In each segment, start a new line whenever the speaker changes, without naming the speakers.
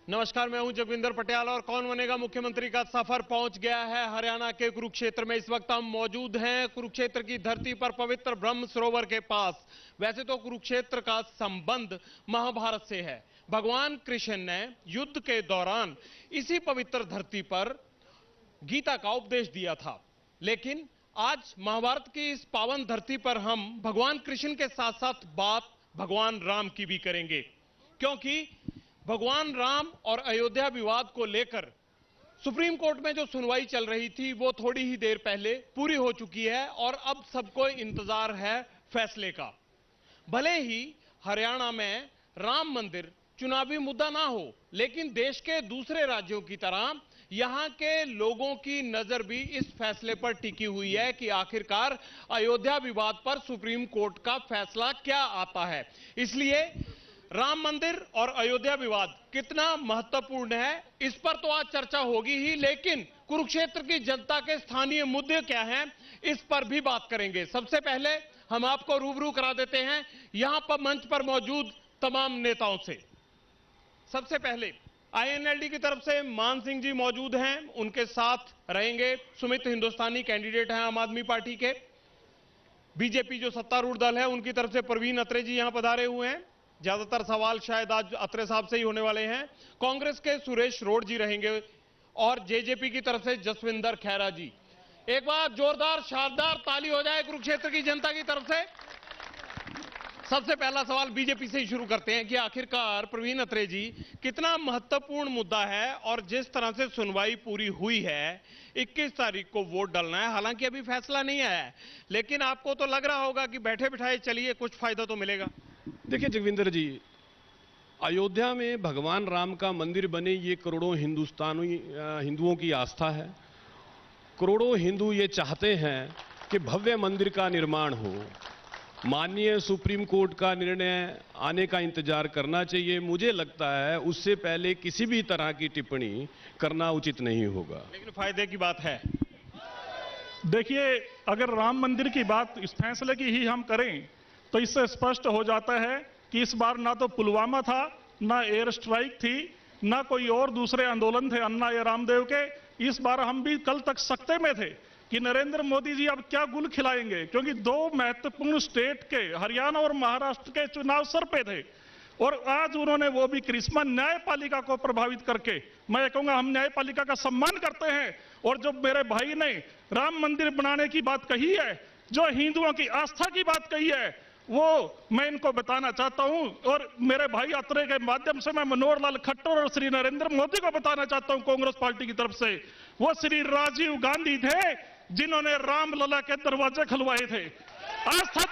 नमस्कार, मैं हूं जगविंदर पटियाला और कौन बनेगा मुख्यमंत्री का सफर पहुंच गया है हरियाणा के कुरुक्षेत्र में। इस वक्त हम मौजूद हैं कुरुक्षेत्र की धरती पर, पवित्र ब्रह्म सरोवर के पास। वैसे तो कुरुक्षेत्र का संबंध महाभारत से है। भगवान कृष्ण ने युद्ध के दौरान इसी पवित्र धरती पर गीता का उपदेश दिया था। लेकिन आज महाभारत की इस पावन धरती पर हम भगवान कृष्ण के साथ साथ बात भगवान राम की भी करेंगे, क्योंकि भगवान राम और अयोध्या विवाद को लेकर सुप्रीम कोर्ट में जो सुनवाई चल रही थी वो थोड़ी ही देर पहले पूरी हो चुकी है और अब सबको इंतजार है फैसले का। भले ही हरियाणा में राम मंदिर चुनावी मुद्दा ना हो, लेकिन देश के दूसरे राज्यों की तरह यहां के लोगों की नजर भी इस फैसले पर टिकी हुई है कि आखिरकार अयोध्या विवाद पर सुप्रीम कोर्ट का फैसला क्या आता है। इसलिए राम मंदिर और अयोध्या विवाद कितना महत्वपूर्ण है, इस पर तो आज चर्चा होगी ही, लेकिन कुरुक्षेत्र की जनता के स्थानीय मुद्दे क्या हैं, इस पर भी बात करेंगे। सबसे पहले हम आपको रूबरू करा देते हैं यहां पर मंच पर मौजूद तमाम नेताओं से। सबसे पहले आईएनएलडी की तरफ से मान सिंह जी मौजूद हैं, उनके साथ रहेंगे सुमित हिंदुस्तानी, कैंडिडेट हैं आम आदमी पार्टी के। बीजेपी जो सत्तारूढ़ दल है उनकी तरफ से प्रवीण अत्रे जी यहां पधारे हुए हैं। ज्यादातर सवाल शायद आज अत्रे साहब से ही होने वाले हैं। कांग्रेस के सुरेश रोड जी रहेंगे और जेजेपी की तरफ से जसविंदर खैरा जी। एक बार जोरदार शानदार ताली हो जाए कुरुक्षेत्र की जनता की तरफ से। सबसे पहला सवाल बीजेपी से ही शुरू करते हैं कि आखिरकार प्रवीण अत्रे जी, कितना महत्वपूर्ण मुद्दा है और जिस तरह से सुनवाई पूरी हुई है 21 तारीख को वोट डालना है, हालांकि अभी फैसला नहीं आया है, लेकिन आपको तो लग रहा होगा कि बैठे बिठाए चलिए कुछ फायदा तो मिलेगा।
देखिए जगविंदर जी, अयोध्या में भगवान राम का मंदिर बने ये करोड़ों हिंदुओं की आस्था है। करोड़ों हिंदू ये चाहते हैं कि भव्य मंदिर का निर्माण हो। माननीय सुप्रीम कोर्ट का निर्णय आने का इंतजार करना चाहिए। मुझे लगता है उससे पहले किसी भी तरह की टिप्पणी करना उचित नहीं होगा।
लेकिन फायदे की बात है।
देखिए, अगर राम मंदिर की बात इस फैसले की ही हम करें तो इससे स्पष्ट हो जाता है कि इस बार ना तो पुलवामा था, ना एयर स्ट्राइक थी, ना कोई और दूसरे आंदोलन थे अन्ना या रामदेव के। इस बार हम भी कल तक सकते में थे कि नरेंद्र मोदी जी अब क्या गुल खिलाएंगे, क्योंकि दो महत्वपूर्ण स्टेट के, हरियाणा और महाराष्ट्र के चुनाव सर पे थे और आज उन्होंने वो भी करिश्मा न्यायपालिका को प्रभावित करके, मैं कहूंगा हम न्यायपालिका का सम्मान करते हैं। और जो मेरे भाई ने राम मंदिर बनाने की बात कही है, जो हिंदुओं की आस्था की बात कही है, वो मैं इनको बताना चाहता हूं और मेरे भाई अत्रे के माध्यम से मैं मनोहर लाल खट्टर और श्री नरेंद्र मोदी को बताना चाहता हूं कांग्रेस पार्टी की तरफ से, वो श्री राजीव गांधी थे जिन्होंने रामलला के दरवाजे खुलवाए थे। आस्था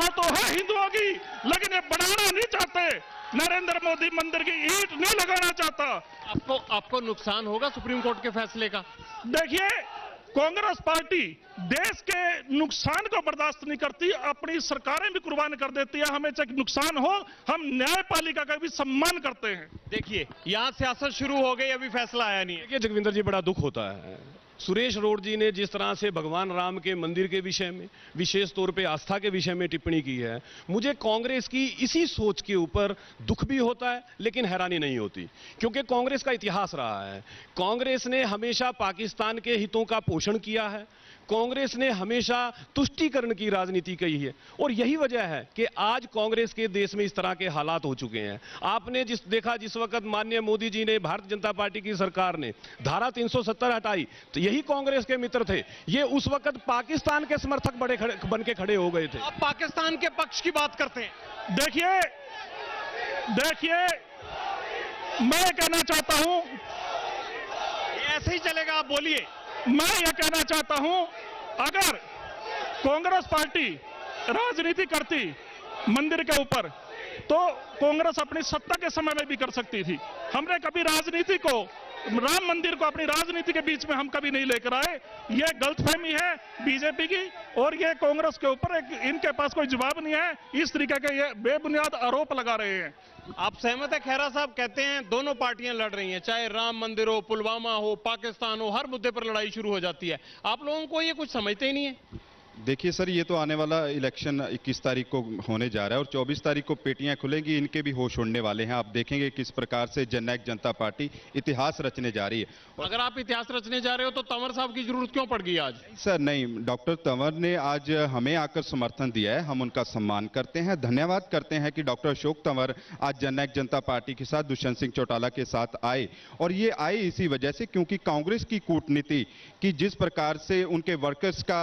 तो है हिंदुओं की, लेकिन ये बनाना नहीं चाहते। नरेंद्र मोदी मंदिर की ईंट नहीं लगाना चाहता।
आपको नुकसान होगा सुप्रीम कोर्ट के फैसले का?
देखिए, कांग्रेस पार्टी देश के नुकसान को बर्दाश्त नहीं करती, अपनी सरकारें भी कुर्बान कर देती है। हमें चाहे नुकसान हो, हम न्यायपालिका का भी सम्मान करते हैं।
देखिए, यहां सियासत शुरू हो गई, अभी फैसला आया नहीं है।
देखिए जगविंदर जी, बड़ा दुख होता है। सुरेश रोड जी ने जिस तरह से भगवान राम के मंदिर के विषय में, विशेष तौर पे आस्था के विषय में टिप्पणी की है, मुझे कांग्रेस की इसी सोच के ऊपर दुख भी होता है, लेकिन हैरानी नहीं होती, क्योंकि कांग्रेस का इतिहास रहा है। कांग्रेस ने हमेशा पाकिस्तान के हितों का पोषण किया है। कांग्रेस ने हमेशा तुष्टीकरण की राजनीति की है और यही वजह है कि आज कांग्रेस के देश में इस तरह के हालात हो चुके हैं। आपने जिस वक्त माननीय मोदी जी ने, भारतीय जनता पार्टी की सरकार ने धारा 370 हटाई, तो यही कांग्रेस के मित्र थे। ये उस वक्त पाकिस्तान के समर्थक बन के खड़े हो गए थे।
अब पाकिस्तान के पक्ष की बात करते हैं।
देखिए, मैं कहना चाहता हूं,
ऐसे ही चलेगा? आप बोलिए।
मैं यह कहना चाहता हूं, अगर कांग्रेस पार्टी राजनीति करती मंदिर के ऊपर तो कांग्रेस अपनी सत्ता के समय में भी कर सकती थी। हमने कभी राजनीति को, राम मंदिर को अपनी राजनीति के बीच में हम कभी नहीं लेकर आए। यह गलतफहमी है बीजेपी की और यह कांग्रेस के ऊपर इनके पास कोई जवाब नहीं है। इस तरीके के ये बेबुनियाद आरोप लगा रहे हैं।
आप सहमत है? खैरा साहब कहते हैं दोनों पार्टियां लड़ रही हैं, चाहे राम मंदिर हो, पुलवामा हो, पाकिस्तान हो, हर मुद्दे पर लड़ाई शुरू हो जाती है। आप लोगों को ये कुछ समझते ही नहीं है?
देखिए सर, ये तो आने वाला इलेक्शन 21 तारीख को होने जा रहा है और 24 तारीख को पेटियां खुलेंगी, इनके भी होश उड़ने वाले हैं। आप देखेंगे किस प्रकार से जननायक जनता पार्टी इतिहास रचने जा रही है।
अगर आप इतिहास रचने जा रहे हो तो तंवर साहब की जरूरत क्यों पड़ गई आज?
सर नहीं, डॉक्टर तंवर ने आज हमें आकर समर्थन दिया है, हम उनका सम्मान करते हैं, धन्यवाद करते हैं कि डॉक्टर अशोक तंवर आज जननायक जनता पार्टी के साथ दुष्यंत सिंह चौटाला के साथ आए। और ये आए इसी वजह से क्योंकि कांग्रेस की कूटनीति की जिस प्रकार से उनके वर्कर्स का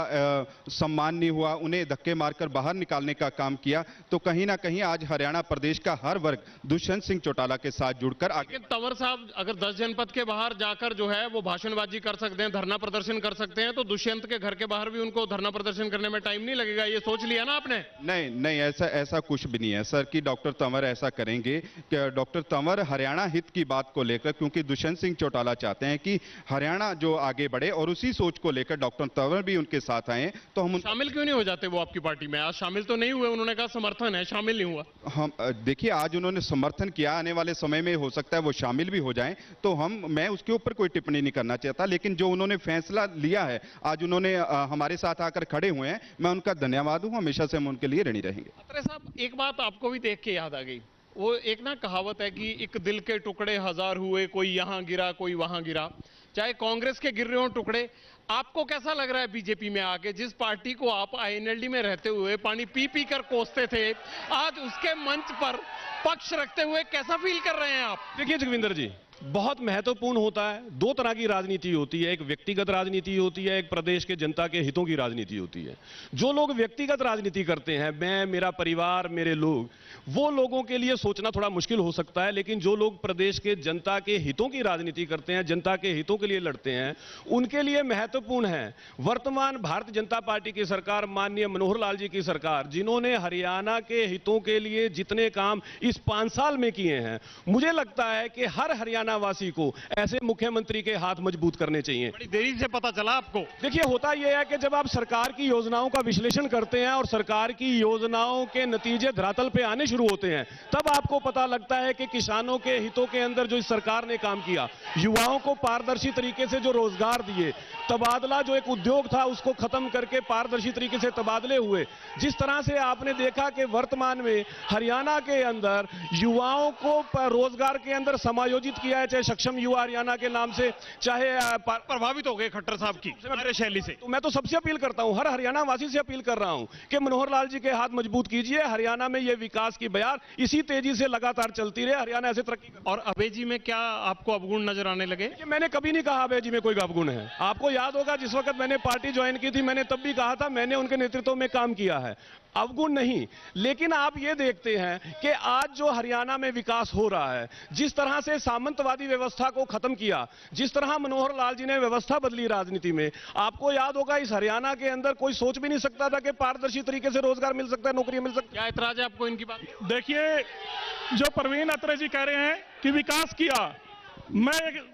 सम्मान नहीं हुआ, उन्हें धक्के मारकर बाहर निकालने का काम किया, तो कहीं ना कहीं आज हरियाणा प्रदेश का हर वर्ग दुष्यंत सिंह चौटाला के साथ जुड़कर आगे।
तंवर साहब अगर 10 जनपद के बाहर जाकर जो है वो भाषणबाजी कर सकते हैं, धरना प्रदर्शन कर सकते हैं, तो दुष्यंत के घर के बाहर भी उनको धरना प्रदर्शन करने में टाइम नहीं लगेगा, ये सोच लिया ना आपने?
नहीं नहीं, ऐसा कुछ भी नहीं है सर कि डॉक्टर तंवर ऐसा करेंगे। कि डॉक्टर तंवर हरियाणा हित की बात को लेकर, क्योंकि दुष्यंत सिंह चौटाला चाहते हैं कि हरियाणा जो आगे बढ़े और उसी सोच को लेकर डॉक्टर तंवर भी उनके साथ आए, तो हम
शामिल क्यों नहीं हो जाते वो आपकी पार्टी में? आज शामिल तो नहीं हुए, उन्होंने कहा समर्थन है, शामिल नहीं हुआ।
हम देखिए, आज उन्होंने समर्थन किया, आने वाले समय में हो सकता है वो शामिल भी हो जाएं, तो मैं उसके ऊपर कोई टिप्पणी नहीं करना चाहता, लेकिन जो उन्होंने फैसला लिया है, आज उन्होंने हमारे साथ आकर खड़े हुए हैं, मैं उनका धन्यवाद हूं, हमेशा से हम उनके लिए ऋणी रहेंगे।
अत्रे साहब, एक बात आपको भी देख के याद आ गई, वो एक ना कहावत है कि एक दिल के टुकड़े हजार हुए, कोई यहां गिरा कोई वहां गिरा। चाहे कांग्रेस के गिर रहे हो टुकड़े, आपको कैसा लग रहा है बीजेपी में आके? जिस पार्टी को आप आईएनएलडी में रहते हुए पानी पी पी कर कोसते थे, आज उसके मंच पर पक्ष रखते हुए कैसा फील कर रहे हैं आप?
देखिए जगविंदर जी, बहुत महत्वपूर्ण होता है, दो तरह की राजनीति होती है, एक व्यक्तिगत राजनीति होती है, एक प्रदेश के जनता के हितों की राजनीति होती है। जो लोग व्यक्तिगत राजनीति करते हैं, मैं, मेरा परिवार, मेरे लोग, वो लोगों के लिए सोचना थोड़ा मुश्किल हो सकता है, लेकिन जो लोग प्रदेश के जनता के हितों की राजनीति करते हैं, जनता के हितों के लिए लड़ते हैं, उनके लिए महत्वपूर्ण है। वर्तमान भारतीय जनता पार्टी की सरकार, माननीय मनोहर लाल जी की सरकार, जिन्होंने हरियाणा के हितों के लिए जितने काम इस 5 साल में किए हैं, मुझे लगता है कि हर हरियाणा वासी को ऐसे मुख्यमंत्री के हाथ मजबूत करने चाहिए।
बड़ी देरी से पता चला आपको?
देखिए, होता यह है कि जब आप सरकार की योजनाओं का विश्लेषण करते हैं और सरकार की योजनाओं के नतीजे धरातल पे आने शुरू होते हैं, तब आपको पता लगता है कि किसानों के हितों के अंदर जो इस सरकार ने काम किया, युवाओं को पारदर्शी तरीके से जो रोजगार दिए, तबादला जो एक उद्योग था उसको खत्म करके पारदर्शी तरीके से तबादले हुए, जिस तरह से आपने देखा कि वर्तमान में हरियाणा के अंदर युवाओं को रोजगार के अंदर समायोजित किया है, चाहे सक्षम युवा हरियाणा के नाम से, चाहे
प्रभावित हो गए खट्टर साहब की कार्यशैली से।
तो मैं तो सबसे अपील करता हूं, हर हरियाणा वासी से अपील कर रहा हूं कि मनोहर लाल जी के हाथ मजबूत कीजिए, हरियाणा में ये विकास की बयार इसी तेजी से लगातार चलती रहे, हरियाणा ऐसे तरक्की करे।
और अभय में क्या आपको अवगुण नजर आने लगे?
मैंने कभी नहीं कहा अभय जी में कोई अवगुण है। आपको याद होगा जिस वक्त मैंने पार्टी ज्वाइन की थी, मैंने तब भी कहा था मैंने उनके नेतृत्व में काम किया है, अवगुण नहीं। लेकिन आप ये देखते हैं कि आज जो हरियाणा में विकास हो रहा है, जिस तरह से सामंतवादी व्यवस्था को खत्म किया, जिस तरह मनोहर लाल जी ने व्यवस्था बदली राजनीति में, आपको याद होगा इस हरियाणा के अंदर कोई सोच भी नहीं सकता था कि पारदर्शी तरीके से रोजगार मिल सकता है, नौकरियां मिल सकती।
क्या ऐतराज है आपको इनकी बात?
देखिए, जो परवीन अत्रे जी कह रहे हैं कि विकास किया, मैं एक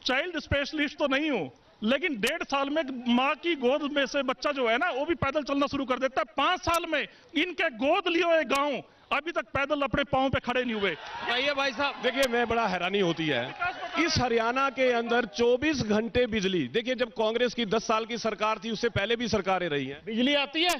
चाइल्ड स्पेशलिस्ट तो नहीं हूं, लेकिन 1.5 साल में मां की गोद में से बच्चा जो है ना, वो भी पैदल चलना शुरू कर देता है। 5 साल में इनके गोद लिए हुए गांव अभी तक पैदल अपने पांव पे खड़े नहीं हुए।
बताइए भाई साहब।
देखिए, मैं बड़ा हैरानी होती है, इस हरियाणा के अंदर 24 घंटे बिजली। देखिए, जब कांग्रेस की 10 साल की सरकार थी, उससे पहले भी सरकारें रही हैं,
बिजली आती है